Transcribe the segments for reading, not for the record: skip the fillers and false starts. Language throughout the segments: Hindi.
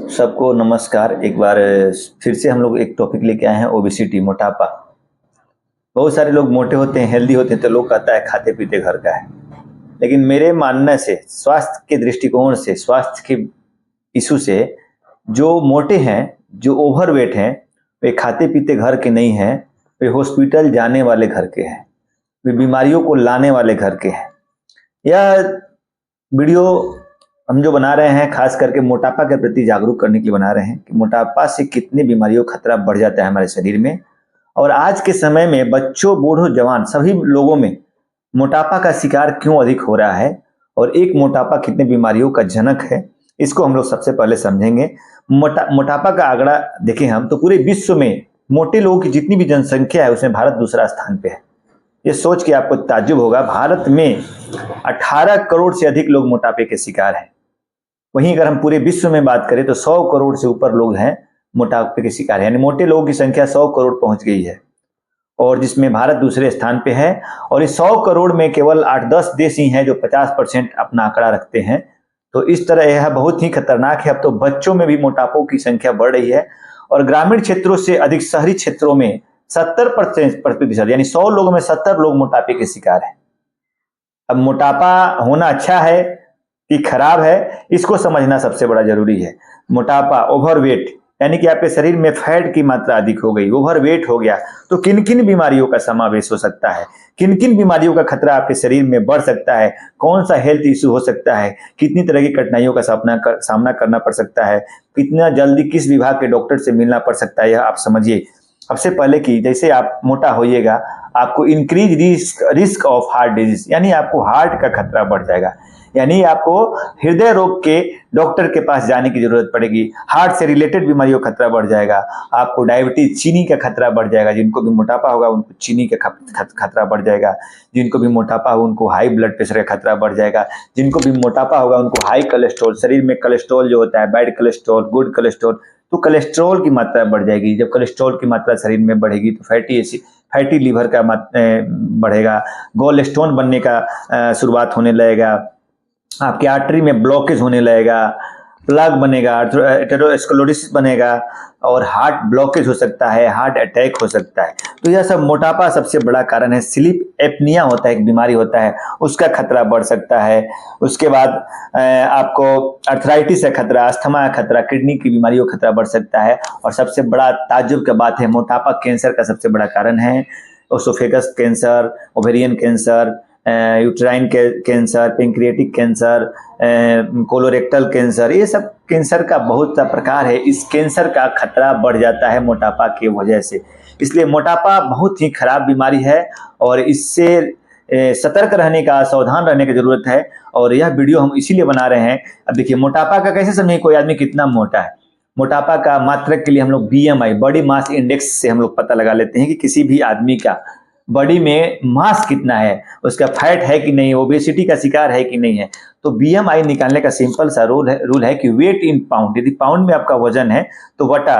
सबको नमस्कार। एक बार फिर से हम लोग एक टॉपिक लेके आए हैं, ओबेसिटी, मोटापा। बहुत सारे लोग मोटे होते हैं, हेल्दी होते हैं, तो लोग कहता है खाते पीते घर का है। लेकिन मेरे मानने से, स्वास्थ्य के दृष्टिकोण से, स्वास्थ्य के इशू से, जो मोटे हैं, जो ओवरवेट हैं, वे खाते पीते घर के नहीं हैं। वे हॉस्पिटल जाने वाले घर के हैं। वे बीमारियों को लाने वाले घर के हैं। यह वीडियो हम जो बना रहे हैं खास करके मोटापा के प्रति जागरूक करने के लिए बना रहे हैं कि मोटापा से कितनी बीमारियों का खतरा बढ़ जाता है हमारे शरीर में। और आज के समय में बच्चों, बूढ़ों, जवान सभी लोगों में मोटापा का शिकार क्यों अधिक हो रहा है और एक मोटापा कितनी बीमारियों का जनक है, इसको हम लोग सबसे पहले समझेंगे। मोटापा का आंकड़ा देखें हम तो पूरे विश्व में मोटे लोगों की जितनी भी जनसंख्या है उसमें भारत दूसरा स्थान पे है। ये सोच के आपको ताज्जुब होगा, भारत में 18 करोड़ से अधिक लोग मोटापे के शिकार हैं। वहीं अगर हम पूरे विश्व में बात करें तो 100 करोड़ से ऊपर लोग हैं मोटापे के शिकार, यानी मोटे लोगों की संख्या 100 करोड़ पहुंच गई है, और जिसमें भारत दूसरे स्थान पे है। और इस 100 करोड़ में केवल 8-10 देश ही हैं जो 50% अपना आंकड़ा रखते हैं। तो इस तरह यह बहुत ही खतरनाक है। अब तो बच्चों में भी मोटापों की संख्या बढ़ रही है, और ग्रामीण क्षेत्रों से अधिक शहरी क्षेत्रों में 70% यानी 100 लोगों में 70 लोग मोटापे के शिकार हैं। अब मोटापा होना अच्छा है कि खराब है, इसको समझना सबसे बड़ा जरूरी है। मोटापा, ओवरवेट, यानी कि आपके शरीर में फैट की मात्रा अधिक हो गई, ओवरवेट हो गया, तो किन किन बीमारियों का समावेश हो सकता है, किन किन बीमारियों का खतरा आपके शरीर में बढ़ सकता है, कौन सा हेल्थ इश्यू हो सकता है, कितनी तरह की कठिनाइयों का सामना करना पड़ सकता है, कितना जल्दी किस विभाग के डॉक्टर से मिलना पड़ सकता है, यह आप समझिए। सबसे पहले कि जैसे आप मोटा होइएगा, आपको increase risk of heart disease, यानी आपको हार्ट का खतरा बढ़ जाएगा, यानी आपको हृदय रोग के डॉक्टर के पास जाने की जरूरत पड़ेगी। हार्ट से रिलेटेड बीमारियों का खतरा बढ़ जाएगा। आपको डायबिटीज, चीनी का खतरा बढ़ जाएगा। जिनको भी मोटापा होगा उनको चीनी का खतरा बढ़ जाएगा। जिनको भी मोटापा हो उनको हाई ब्लड प्रेशर का खतरा बढ़ जाएगा। जिनको भी मोटापा होगा उनको हाई कोलेस्ट्रॉल, शरीर में कोलेस्ट्रॉल जो होता है, बैड कोलेस्ट्रॉल, गुड कोलेस्ट्रॉल, तो कोलेस्ट्रॉल की मात्रा बढ़ जाएगी। जब कोलेस्ट्रॉल की मात्रा शरीर में बढ़ेगी तो फैटी लीवर का बढ़ेगा, गॉल स्टोन बनने का शुरुआत होने लगेगा, आपकी आर्टरी में ब्लॉकेज होने लगेगा, प्लग बनेगा, एथेरोस्क्लेरोसिस बनेगा, और हार्ट ब्लॉकेज हो सकता है, हार्ट अटैक हो सकता है। तो यह सब मोटापा सबसे बड़ा कारण है। स्लीप एपनिया होता है, एक बीमारी होता है, उसका खतरा बढ़ सकता है। उसके बाद आपको अर्थराइटिस का खतरा, अस्थमा का खतरा, किडनी की बीमारियों का खतरा बढ़ सकता है। और सबसे बड़ा ताज्जुब की बात है, मोटापा कैंसर का सबसे बड़ा कारण है। Oesophagus cancer, ovarian cancer, uterine cancer, pancreatic cancer, colorectal cancer, ये सब कैंसर का बहुत सा प्रकार है। इस कैंसर का खतरा बढ़ जाता है मोटापा की वजह से। इसलिए मोटापा बहुत ही खराब बीमारी है, और इससे सतर्क रहने का, सावधान रहने की जरूरत है। और यह वीडियो हम इसीलिए बना रहे हैं। अब देखिए, मोटापा का कैसे समझे कोई आदमी कितना मोटा है। मोटापा का मात्रक के लिए हम लोग BMI, बॉडी मास इंडेक्स से हम लोग पता लगा लेते हैं कि किसी भी आदमी का बॉडी में मास कितना है, उसका फैट है कि नहीं, ओबेसिटी का शिकार है कि नहीं है। तो BMI निकालने का सिंपल सा रूल है कि वेट इन पाउंड, यदि पाउंड में आपका वजन है तो बटा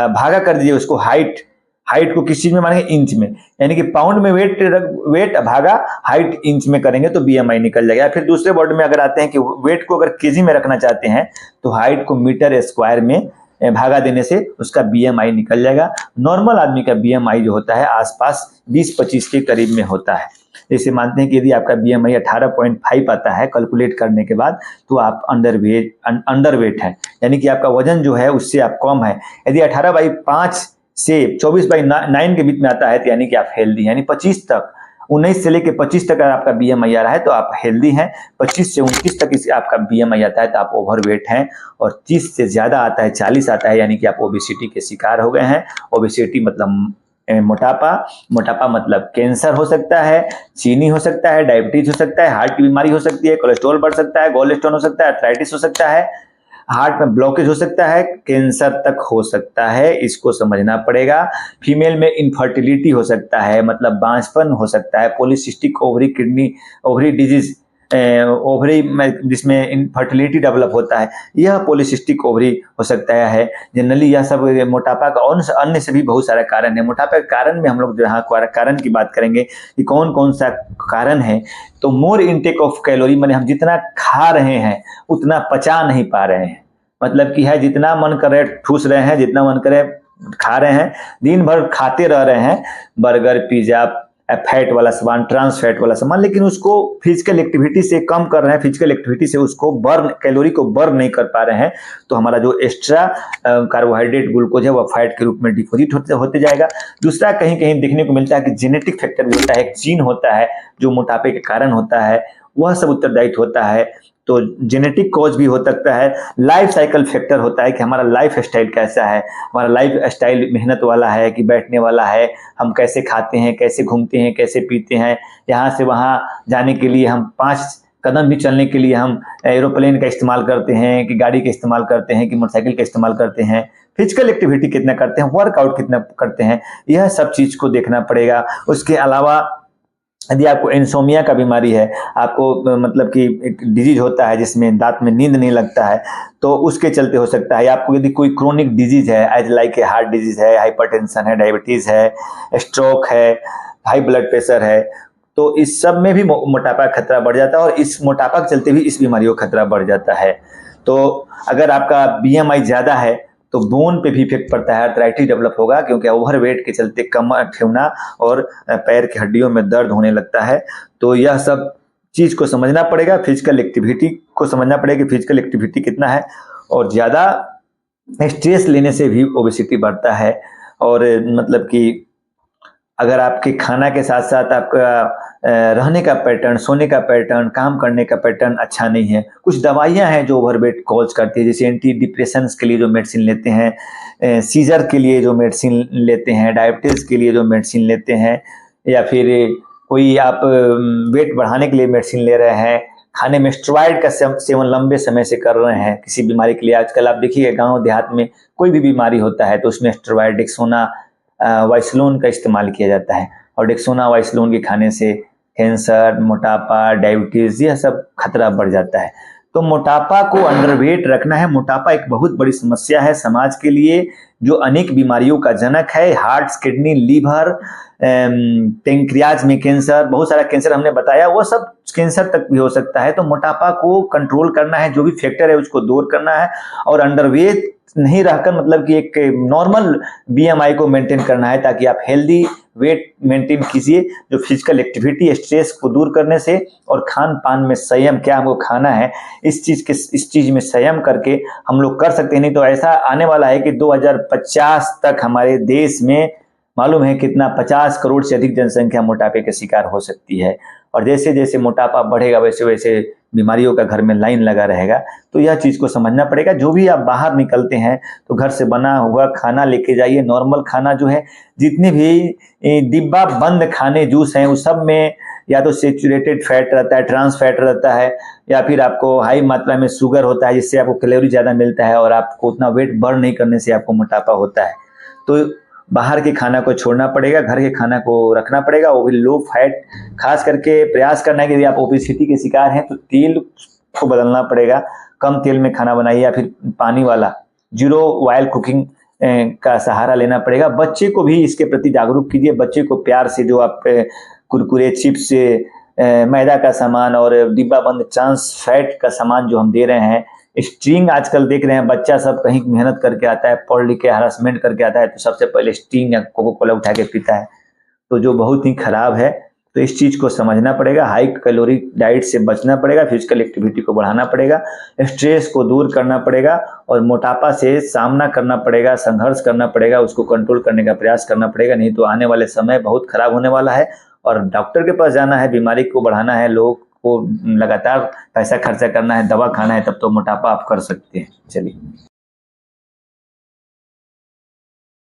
भागा कर दीजिए उसको हाइट को किस चीज में मानेंगे, इंच में, यानी कि पाउंड में वेट भागा हाइट इंच में करेंगे तो BMI निकल जाएगा। फिर दूसरे वर्ड में अगर आते हैं कि वेट को अगर केजी में रखना चाहते हैं तो हाइट को मीटर स्क्वायर में भागा देने से उसका BMI निकल जाएगा। नॉर्मल आदमी का BMI जो होता है आसपास 20-25 के करीब में होता है। जैसे मानते हैं कि यदि आपका BMI 18.5 आता है कैलकुलेट करने के बाद, तो आप अंडरवेट है, यानी कि आपका वजन जो है उससे आप कम है। यदि 18/5 से 24/9 के बीच में आता है तो यानी कि आप हेल्दी, यानी 25 तक, 19 से लेकर 25 तक अगर आपका BMI आ रहा है तो आप हेल्दी हैं। 25 से 29 तक आपका BMI आता है तो आप ओवरवेट हैं। और 30 से ज्यादा आता है, 40 आता है, यानी कि आप ओबेसिटी के शिकार हो गए हैं। ओबेसिटी मतलब मोटापा मतलब कैंसर हो सकता है, चीनी हो सकता है, डायबिटीज हो सकता है, हार्ट की बीमारी हो सकती है, कोलेस्ट्रॉल बढ़ सकता है, गॉल स्टोन हो सकता है, अर्थराइटिस हो सकता है, हार्ट में ब्लॉकेज हो सकता है, कैंसर तक हो सकता है। इसको समझना पड़ेगा। फीमेल में इनफर्टिलिटी हो सकता है, मतलब बांझपन हो सकता है, पॉलीसिस्टिक ओवरी डिजीज, ओवरी में जिसमें इनफर्टिलिटी डेवलप होता है, यह पॉलीसिस्टिक ओवरी हो सकता है। जनरली यह सब मोटापा का और अन्य से भी बहुत सारा कारण है। मोटापा के कारण में हम लोग जहाँ कारण की बात करेंगे कि कौन कौन सा कारण है, तो मोर इनटेक ऑफ कैलोरी, माने हम जितना खा रहे हैं उतना पचा नहीं पा रहे हैं। मतलब कि है जितना मन करे ठूस रहे हैं, जितना मन करे खा रहे हैं, दिन भर खाते रह रहे हैं बर्गर पिज्जा फैट वाला सामान, ट्रांस फैट वाला सामान, लेकिन उसको फिजिकल एक्टिविटी से कम कर रहे हैं, फिजिकल एक्टिविटी से उसको बर्न, कैलोरी को बर्न नहीं कर पा रहे हैं, तो हमारा जो एक्स्ट्रा कार्बोहाइड्रेट ग्लूकोज है वह फैट के रूप में डिपोजिट होते जाएगा। दूसरा कहीं कहीं देखने को मिलता है कि जेनेटिक फैक्टर भी होता है, एक जीन होता है जो मोटापे के कारण होता है, वह सब उत्तरदायित्व होता है। तो जेनेटिक कॉज भी हो सकता है, लाइफ साइकिल फैक्टर होता है कि हमारा लाइफ स्टाइल कैसा है, हमारा लाइफ स्टाइल मेहनत वाला है कि बैठने वाला है, हम कैसे खाते हैं, कैसे घूमते हैं, कैसे पीते हैं, यहाँ से वहाँ जाने के लिए हम 5 कदम भी चलने के लिए हम एरोप्लेन का इस्तेमाल करते हैं कि गाड़ी का इस्तेमाल करते हैं कि मोटरसाइकिल का इस्तेमाल करते हैं, फिजिकल एक्टिविटी कितना करते हैं, वर्कआउट कितना करते हैं, यह सब चीज़ को देखना पड़ेगा। उसके अलावा यदि आपको इंसोमिया का बीमारी है, आपको मतलब कि एक डिजीज होता है जिसमें दांत में नींद नहीं लगता है, तो उसके चलते हो सकता है। आपको यदि कोई क्रोनिक डिजीज है as like a heart disease है, हाइपरटेंशन है, डायबिटीज है, स्ट्रोक है, हाई ब्लड प्रेशर है, तो इस सब में भी मोटापा का खतरा बढ़ जाता है और इस मोटापा के चलते भी इस बीमारियों का खतरा बढ़ जाता है। तो अगर आपका BMI ज़्यादा है तो बोन पे भी इफेक्ट पड़ता है, आर्थराइटिस डेवलप होगा, क्योंकि ओवरवेट के चलते कमर ठेवना और पैर की हड्डियों में दर्द होने लगता है। तो यह सब चीज़ को समझना पड़ेगा, फिजिकल एक्टिविटी को समझना पड़ेगा कि फिजिकल एक्टिविटी कितना है, और ज़्यादा स्ट्रेस लेने से भी ओबेसिटी बढ़ता है। और मतलब कि अगर आपके खाना के साथ साथ आपका रहने का पैटर्न, सोने का पैटर्न, काम करने का पैटर्न अच्छा नहीं है, कुछ दवाइयां हैं जो ओवरवेट कॉज करती है, जैसे एंटी डिप्रेशन के लिए जो मेडिसिन लेते हैं, सीजर के लिए जो मेडिसिन लेते हैं, डायबिटीज़ के लिए जो मेडिसिन लेते हैं, या फिर कोई आप वेट बढ़ाने के लिए मेडिसिन ले रहे हैं, खाने में स्टेरॉइड का सेवन लंबे समय से कर रहे हैं किसी बीमारी के लिए। आजकल आप देखिए गाँव देहात में कोई भी बीमारी होता है तो उसमें स्टेरॉइड, डेक्सोना वाइसलोन का इस्तेमाल किया जाता है, और डेक्सोना वाइसलोन के खाने से कैंसर, मोटापा, डायबिटीज यह सब खतरा बढ़ जाता है। तो मोटापा को अंडरवेट रखना है। मोटापा एक बहुत बड़ी समस्या है समाज के लिए, जो अनेक बीमारियों का जनक है। हार्ट, किडनी, लीवर, पेंक्रियाज में कैंसर, बहुत सारा कैंसर हमने बताया, वो सब कैंसर तक भी हो सकता है। तो मोटापा को कंट्रोल करना है, जो भी फैक्टर है उसको दूर करना है, और अंडरवेट नहीं रहकर मतलब कि एक नॉर्मल BMI को मेंटेन करना है, ताकि आप हेल्दी वेट मेंटेन कीजिए, जो फिजिकल एक्टिविटी स्ट्रेस को दूर करने से और खान पान में संयम, क्या हमको खाना है इस चीज में संयम करके हम लोग कर सकते हैं। नहीं तो ऐसा आने वाला है कि 2050 तक हमारे देश में मालूम है कितना 50 करोड़ से अधिक जनसंख्या मोटापे के शिकार हो सकती है, और जैसे जैसे मोटापा बढ़ेगा वैसे वैसे बीमारियों का घर में लाइन लगा रहेगा। तो यह चीज़ को समझना पड़ेगा। जो भी आप बाहर निकलते हैं तो घर से बना हुआ खाना लेके जाइए, नॉर्मल खाना जो है, जितने भी डिब्बा बंद खाने जूस हैं उस सब में या तो सेचुरेटेड फैट रहता है, ट्रांस फैट रहता है, या फिर आपको हाई मात्रा में शुगर होता है जिससे आपको कैलोरी ज़्यादा मिलता है और आपको उतना वेट बर्न नहीं करने से आपको मोटापा होता है। तो बाहर के खाना को छोड़ना पड़ेगा, घर के खाना को रखना पड़ेगा, वो भी लो फैट। खास करके प्रयास करना है कि यदि आप ओबेसिटी के शिकार हैं तो तेल को बदलना पड़ेगा, कम तेल में खाना बनाइए, या फिर पानी वाला जीरो ऑयल कुकिंग का सहारा लेना पड़ेगा। बच्चे को भी इसके प्रति जागरूक कीजिए। बच्चे को प्यार से जो आप कुरकुरे, चिप्स, मैदा का सामान और डिब्बा बंद ट्रांस फैट का सामान जो हम दे रहे हैं, स्ट्रिंग आजकल देख रहे हैं, बच्चा सब कहीं मेहनत करके आता है, पढ़ लिख के हरासमेंट करके आता है, तो सबसे पहले स्ट्रिंग या कोको कोला उठा के पीता है, तो जो बहुत ही खराब है। तो इस चीज़ को समझना पड़ेगा, हाई कैलोरी डाइट से बचना पड़ेगा, फिजिकल एक्टिविटी को बढ़ाना पड़ेगा, स्ट्रेस को दूर करना पड़ेगा, और मोटापा से सामना करना पड़ेगा, संघर्ष करना पड़ेगा, उसको कंट्रोल करने का प्रयास करना पड़ेगा। नहीं तो आने वाले समय बहुत खराब होने वाला है, और डॉक्टर के पास जाना है, बीमारी को बढ़ाना है, लोगों को लगातार पैसा खर्चा करना है, दवा खाना है, तब तो मोटापा आप कर सकते हैं। चलिए।